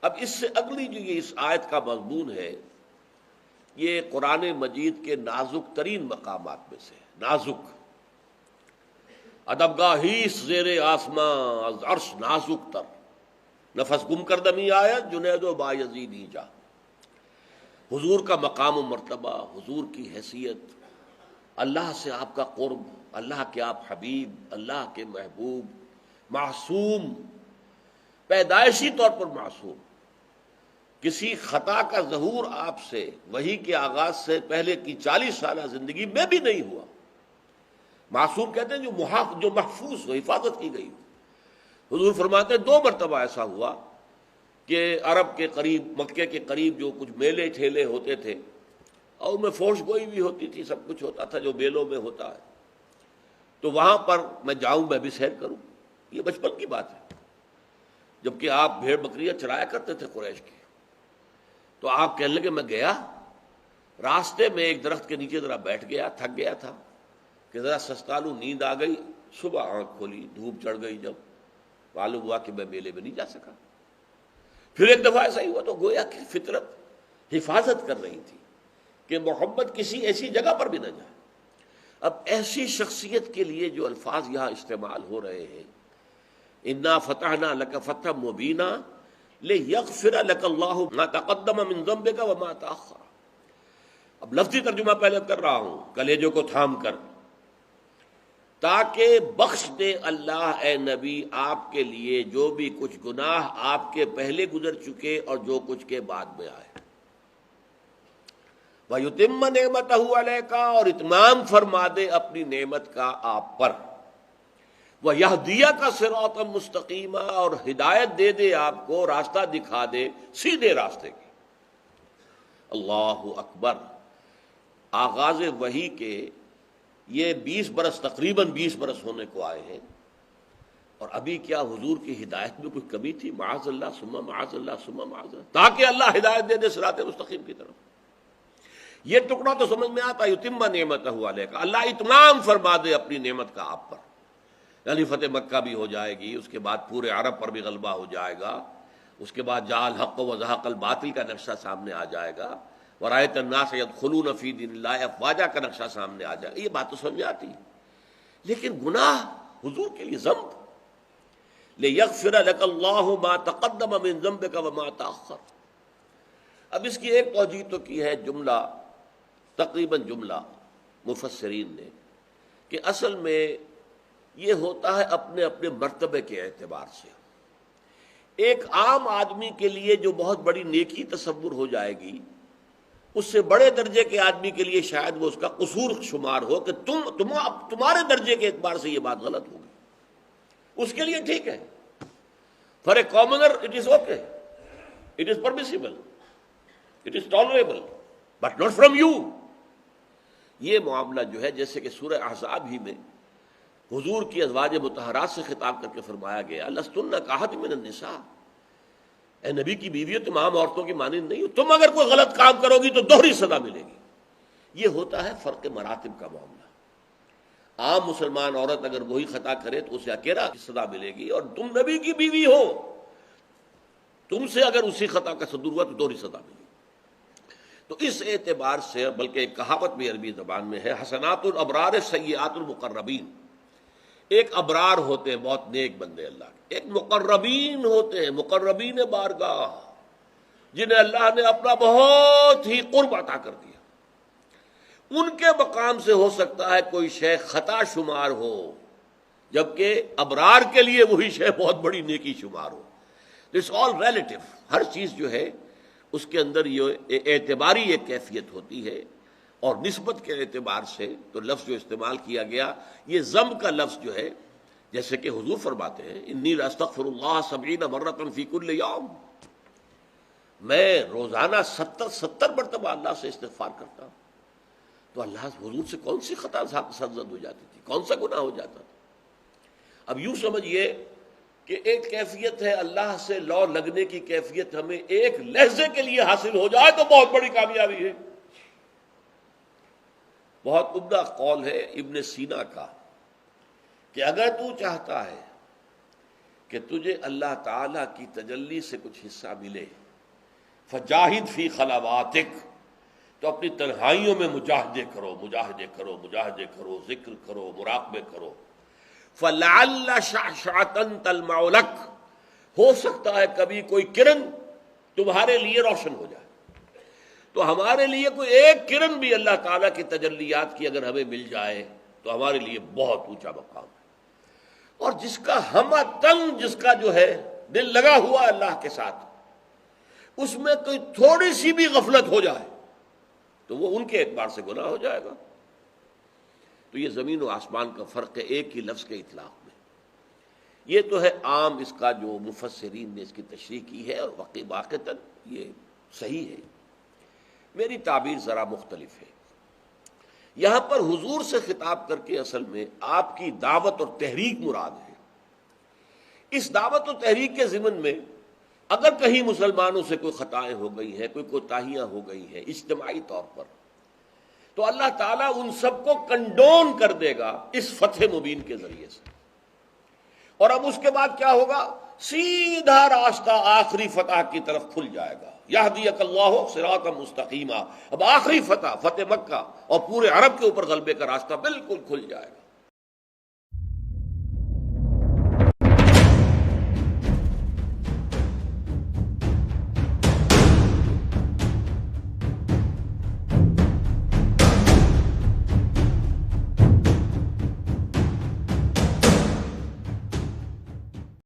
اب اس سے اگلی جو یہ اس آیت کا مضمون ہے، یہ قرآن مجید کے نازک ترین مقامات میں سے ہے۔ نازک ادبگاہی زیر آسماں از عرش نازک تر، نفس گم کردمی آیت جنید و بایزیدی جا۔ حضور کا مقام و مرتبہ، حضور کی حیثیت، اللہ سے آپ کا قرب، اللہ کے آپ حبیب، اللہ کے محبوب، معصوم، پیدائشی طور پر معصوم، کسی خطا کا ظہور آپ سے وحی کے آغاز سے پہلے کی 40 سالہ زندگی میں بھی نہیں ہوا۔ معصوم کہتے ہیں جو محفوظ ہو، حفاظت کی گئی ہو۔ حضور فرماتے ہیں 2 مرتبہ ایسا ہوا کہ عرب کے قریب، مکے کے قریب جو کچھ میلے ٹھیلے ہوتے تھے اور ان میں فوش گوئی بھی ہوتی تھی، سب کچھ ہوتا تھا جو میلوں میں ہوتا ہے، تو وہاں پر میں جاؤں، میں بھی سیر کروں۔ یہ بچپن کی بات ہے، جبکہ آپ بھیڑ بکریاں چرایا کرتے تھے قریش کی۔ تو آپ کہنے لگے، میں گیا راستے میں ایک درخت کے نیچے ذرا بیٹھ گیا، تھک گیا تھا کہ ذرا سستا لوں، نیند آ گئی۔ صبح آنکھ کھولی، دھوپ چڑھ گئی، جب معلوم ہوا کہ میں میلے میں نہیں جا سکا۔ پھر ایک دفعہ ایسا ہی ہوا تو گویا کہ فطرت حفاظت کر رہی تھی کہ محمد کسی ایسی جگہ پر بھی نہ جائے۔ اب ایسی شخصیت کے لیے جو الفاظ یہاں استعمال ہو رہے ہیں، انا فتحنا لک فتحا مبینا لیغفر لک اللہ ما تقدم من ذنبک وما تاخر۔ اب لفظی ترجمہ پہلے کر رہا ہوں کلیجوں کو تھام کر، تاکہ بخش دے اللہ اے نبی آپ کے لیے جو بھی کچھ گناہ آپ کے پہلے گزر چکے اور جو کچھ کے بعد میں آئے۔ وَيُتِمَّ نِعْمَتَهُ عَلَيْكَ، اور اتمام فرما دے اپنی نعمت کا آپ پر۔ وَيَهْدِيَكَ صِرَاطًا مُسْتَقِيمًا، اور ہدایت دے دے آپ کو، راستہ دکھا دے سیدھے راستے کی۔ اللہ اکبر۔ آغاز وحی کے یہ 20 برس، تقریباً 20 برس ہونے کو آئے ہیں، اور ابھی کیا حضور کی ہدایت میں کوئی کمی تھی؟ معاذ اللہ ثم معاذ اللہ ثم معاذ اللہ، تاکہ اللہ ہدایت دے دے صراط مستقیم کی طرف۔ یہ ٹکڑا تو سمجھ میں آتا، یتم نعمتہ علیک، اللہ اتمام فرما دے اپنی نعمت کا آپ پر، یعنی فتح مکہ بھی ہو جائے گی، اس کے بعد پورے عرب پر بھی غلبہ ہو جائے گا، اس کے بعد جاء الحق وزهق الباطل کا نقشہ سامنے آ جائے گا، ورأیت الناس يدخلون فی دین اللہ افواجا کا نقشہ سامنے آ جائے گا۔ یہ بات تو سمجھ آتی ہے، لیکن گناہ حضور کے لیے ذنب، لیغفر لک اللہ ما تقدم من ذنبک وما تأخر۔ اب اس کی ایک توجیہ تو کی ہے جملہ، تقریباً جملہ مفسرین نے، کہ اصل میں یہ ہوتا ہے اپنے اپنے مرتبے کے اعتبار سے۔ ایک عام آدمی کے لیے جو بہت بڑی نیکی تصور ہو جائے گی، اس سے بڑے درجے کے آدمی کے لیے شاید وہ اس کا قصور شمار ہو کہ تمہارے درجے کے اعتبار سے یہ بات غلط ہوگی، اس کے لیے ٹھیک ہے۔ For a commoner it is okay, it is permissible, it is tolerable, but not from you. یہ معاملہ جو ہے، جیسے کہ سورہ احزاب ہی میں حضور کی ازواج مطہرات سے خطاب کر کے فرمایا گیا، لستن کاحد من النساء، اے نبی کی بیویوں تمام عورتوں کی مانند نہیں ہو، تم اگر کوئی غلط کام کرو گی تو دوہری سزا ملے گی۔ یہ ہوتا ہے فرق مراتب کا معاملہ۔ عام مسلمان عورت اگر وہی خطا کرے تو اسے اکیلا سزا ملے گی، اور تم نبی کی بیوی ہو، تم سے اگر اسی خطا کا صدور ہوا تو دوہری سزا ملے گی۔ تو اس اعتبار سے، بلکہ ایک کہاوت بھی عربی زبان میں ہے، حسنات الابرار سیئات المقربین۔ ایک ابرار ہوتے ہیں بہت نیک بندے اللہ کے، ایک مقربین ہوتے ہیں، مقربین بارگاہ، جنہیں اللہ نے اپنا بہت ہی قرب عطا کر دیا۔ ان کے مقام سے ہو سکتا ہے کوئی شے خطا شمار ہو، جبکہ ابرار کے لیے وہی شے بہت بڑی نیکی شمار ہو۔ اٹس آل ریلیٹو، ہر چیز جو ہے اس کے اندر یہ اعتباری ایک کیفیت ہوتی ہے، اور نسبت کے اعتبار سے تو لفظ جو استعمال کیا گیا، یہ ضم کا لفظ جو ہے، جیسے کہ حضور فرماتے ہیں انی لاستغفر اللہ 70 مرۃ فی کل یوم، میں روزانہ 70 مرتبہ اللہ سے استغفار کرتا ہوں۔ تو اللہ حضور سے کون سی خطا سرزد ہو جاتی تھی، کون سا گناہ ہو جاتا تھا؟ اب یوں سمجھیے کہ ایک کیفیت ہے اللہ سے لو لگنے کی کیفیت، ہمیں ایک لحظے کے لیے حاصل ہو جائے تو بہت بڑی کامیابی ہے۔ بہت عمدہ قول ہے ابن سینا کا کہ اگر تو چاہتا ہے کہ تجھے اللہ تعالی کی تجلی سے کچھ حصہ ملے، فجاہد فی خلواتک، تو اپنی تنہائیوں میں مجاہدے کرو، ذکر کرو، مراقبے کرو. فلعل شعشعۃ تلمع لک، ہو سکتا ہے کبھی کوئی کرن تمہارے لیے روشن ہو جائے. تو ہمارے لیے کوئی ایک کرن بھی اللہ تعالیٰ کی تجلیات کی اگر ہمیں مل جائے تو ہمارے لیے بہت اونچا مقام ہے. اور جس کا ہمہ تنگ، جس کا جو ہے دل لگا ہوا اللہ کے ساتھ، اس میں کوئی تھوڑی سی بھی غفلت ہو جائے تو وہ ان کے اعتبار سے گناہ ہو جائے گا. تو یہ زمین و آسمان کا فرق ہے ایک ہی لفظ کے اطلاق میں. یہ تو ہے عام اس کا جو مفسرین نے اس کی تشریح کی ہے، اور واقعتاً یہ صحیح ہے. میری تعبیر ذرا مختلف ہے. یہاں پر حضور سے خطاب کر کے اصل میں آپ کی دعوت اور تحریک مراد ہے. اس دعوت و تحریک کے ضمن میں اگر کہیں مسلمانوں سے کوئی خطائیں ہو گئی ہیں، کوئی کوتاہیاں ہو گئی ہیں اجتماعی طور پر، تو اللہ تعالیٰ ان سب کو کنڈون کر دے گا اس فتح مبین کے ذریعے سے. اور اب اس کے بعد کیا ہوگا؟ سیدھا راستہ آخری فتح کی طرف کھل جائے گا. یہدیک اللہ صراطا مستقیما. اب آخری فتح مکہ اور پورے عرب کے اوپر غلبے کا راستہ بالکل کھل جائے گا.